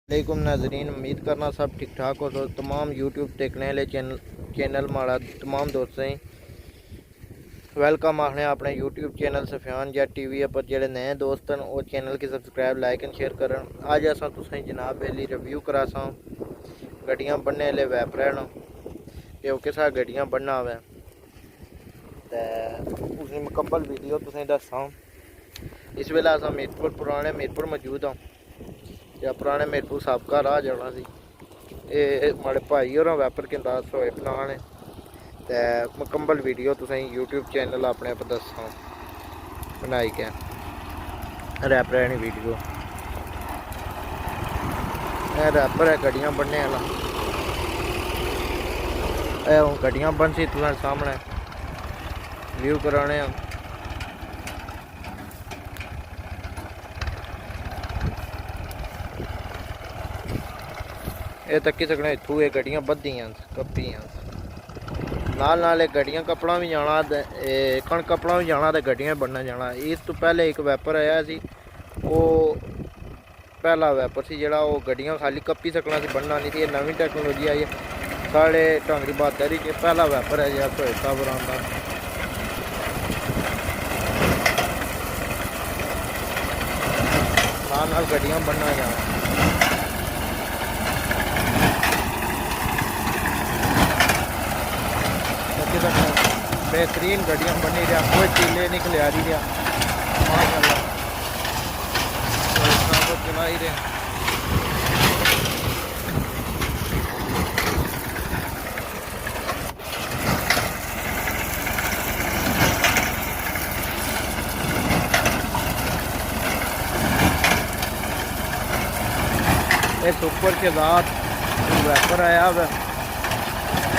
वालेकुम नाजरीन, उम्मीद करना सब ठीक ठाक हो। तो तमाम यूट्यूब देखने वाले चैनल माड़ा तमाम दोस्तें वेलकम आखने अपने यूट्यूब चैनल सफियान जट टीवी पर। जेह्ड़े नए दोस्त हैं वो चैनल की सब्सक्राइब लाइक एंड शेयर करन। अज अस तुसें जनाब बेली रिव्यू करा गड्डियां बनने वाले वैपर न कि ओह् किस गड्डियां बनना होवे तो उसकी मुकम्मल वीडियो तुसें दस्सां। इस वेले अस मीरपुर पुराने मीरपुर मौजूद हाँ या पुराने मीरपुर सबका राह जाना सी। ये माड़े भाई होर वैपर किंदा सोए बनाने ते मुकम्मल वीडियो तुसें यूट्यूब चैनल अपने पर दस्सां बनाई के रैपर नी वीडियो। रैपर है गड्डियां बनने वाला। हूँ गड्डियां बन सी तुसें सामने व्यू कराने। ये तक्की सकने इत्थू ये गड्डियां बद्धियां कप्पियां नाल नाल गड्डियां कपड़ा भी जाना कणक कपड़ा भी जाना तो गड्डियां बनना जाना। इस तो पहले एक वैपर आया सी, वो पहला वैपर सी जेह्ड़ा वो गड्डियां खाली कप्पी सकना सी, बनना नहीं थी। नवीं टैक्नोलॉजी आई है साढ़े ढंगरी बहादुरी च पहला वैपर है जेह्ड़ा सोए साहब आंदा। नाल नाल गड्डियां बनना जाना। बेहतरीन गड्डियां बनी रहा, कोई चीले नहीं खिलारी रहा माशाल्लाह, चला ही रहे। ये सुपर शहजाद वैपर आया वै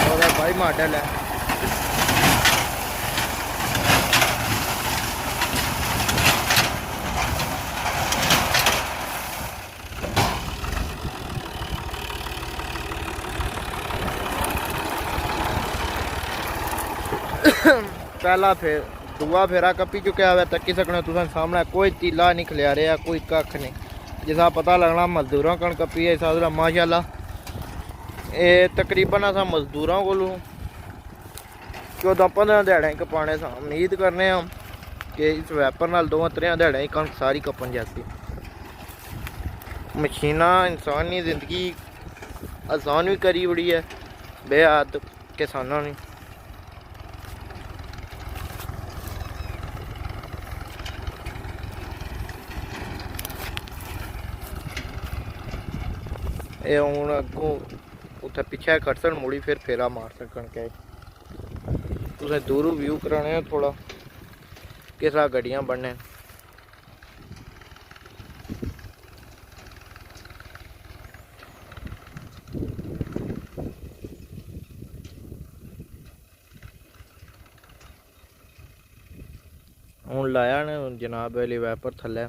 और भाई मॉडल है। पहला फिर दूआ फेरा कप्पी चुका है तक्की सकने तुम सामने, कोई तीला नहीं खलिया रहा, कोई कख नहीं। जिसा पता लगना मजदूरों कण कप्पी है इस माशाल्लाह। ये तकरीबन अस मजदूरों को 14-15 ध्याड़े कपाने उम्मीद करने हम कि इस वैपर नाल 2-3 ध्याड़े ही कणक सारी कपन जाती। मशीना इंसानी जिंदगी आसान भी करी बड़ी है बेहद किसानों ने। ये हूँ अगों उत्थे पिछे खड़सन मुड़ी फिर फेरा मार सकन के तुसें दूरों व्यू कराने थोड़ा किस गड्डियां बनने। हूँ लाया ने जनाब वाली वैपर थले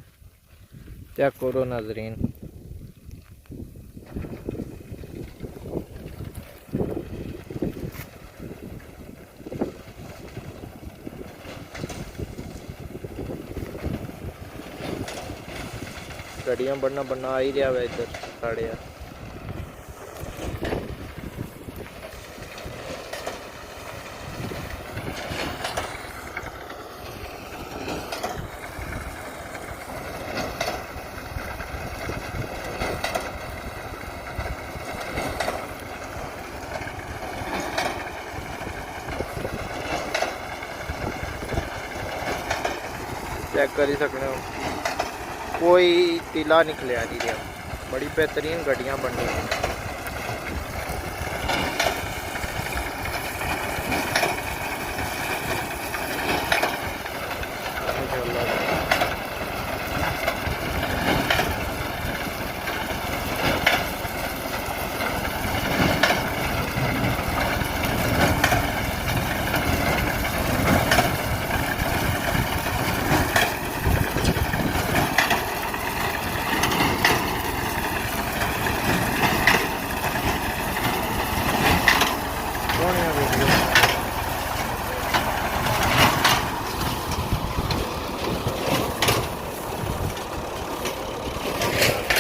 चेक करो नाजरीन। गड्डियां बनना आ ही रहा है इधर साढ़े चेक कर ही सकते हो, कोई टीला नहीं खलिया नहीं रहा। बड़ी बेहतरीन गड्डियां बन रही हैं।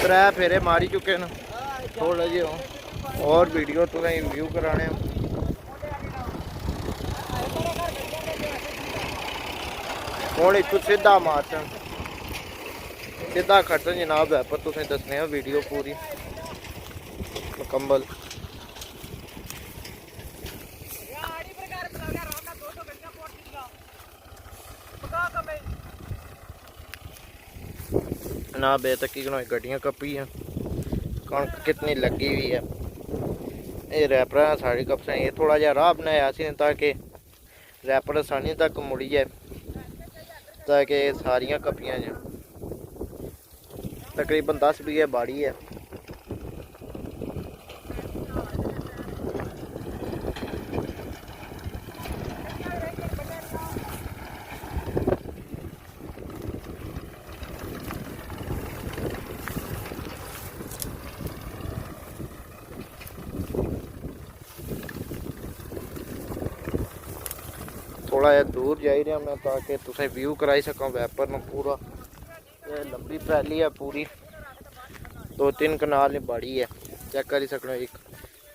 त्रै फेरे मारी चुके हैं। थोड़ा जी और वीडियो तुम्हें व्यू कराने हूँ इतों सीधा मारचन सीधा खटन जनाब है पर तुसें दसने वीडियो पूरी मुकम्मल। ना बेतकी गड्डियां कपी हैं, कणक कितनी लगी हुई है। ये रैपर साड़ी कपसा ये थोड़ा जहा राह बनाया ताकि रैपर आसानी तक मुड़ी जाए ताकि सारियां कपियां ज तकरीबन 10 बीघे बाड़ी है। थोड़ा जहा दूर जा रहा मैं ताकि तुसें व्यू कराई सका वैपर में पूरा। लंबी पैली है पूरी 2-3 कनाल ने बाड़ी है चेक करी सकते हो। एक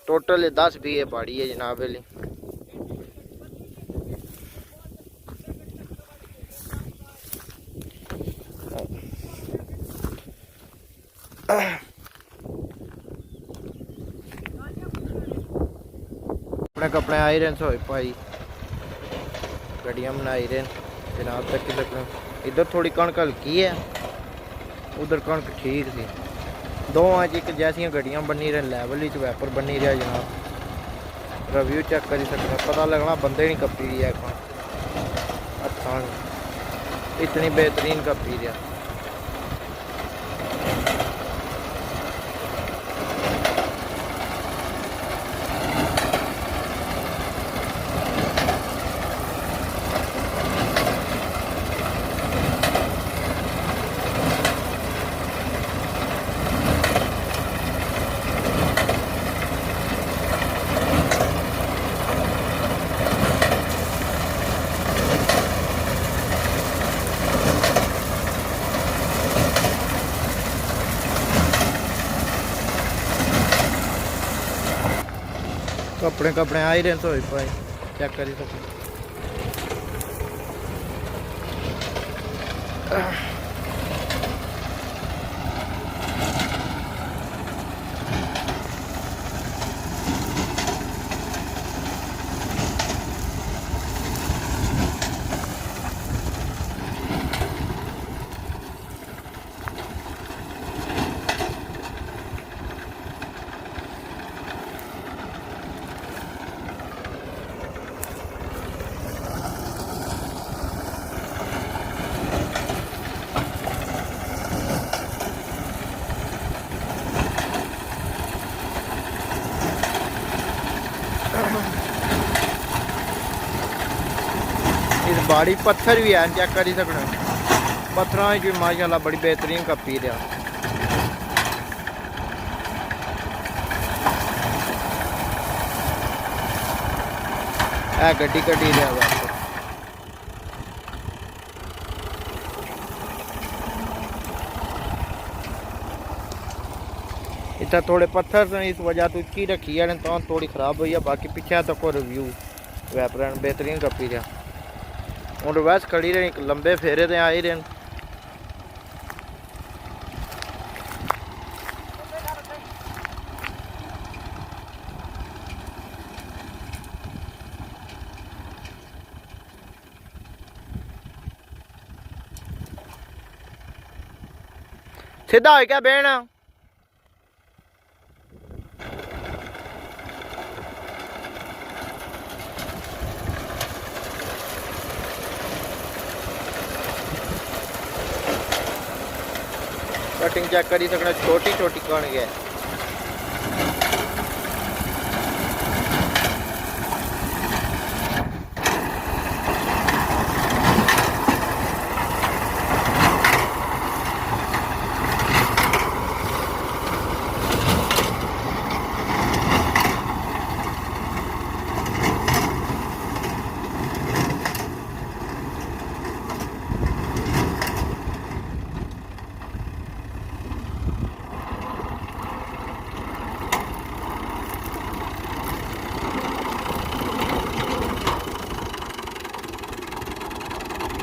टोटल 10 बीघे बाड़ी है जनाब वाली। अपने कपड़े आई रहे सोए भाई गड्डियां बनाई रहे जनाब तक की सकते। इधर थोड़ी कणक हल्की है उधर कणक ठीक सी दो अज एक जैसियां गड्डियां बनी रहे लैवल वैपर बनी रहा जनाब। रिव्यू चेक करी सकते पता लगना बंदे नहीं कपी रही है हथा इतनी बेहतरीन कपी रहा। कपड़े आ ही रहे तो भाई चेक करी सकते। इस बाड़ी पत्थर भी है चेक करी सकते पत्थर भी माशाल्लाह बड़ी बेहतरीन कपी रहा। है गड्डी कड्डी रहा बस इतना थोड़े पत्थर इस वजह तो इसकी रखी है तो थोड़ी खराब हुई है। बाकी पीछे तक रिव्यू वैपर बेहतरीन कपी रहा। और रिवर्स खड़ी रही लंबे फेरे तो आ ही रहे। सीधा हो क्या बहना कटिंग चेक करी सकना छोटी छोटी कण गया।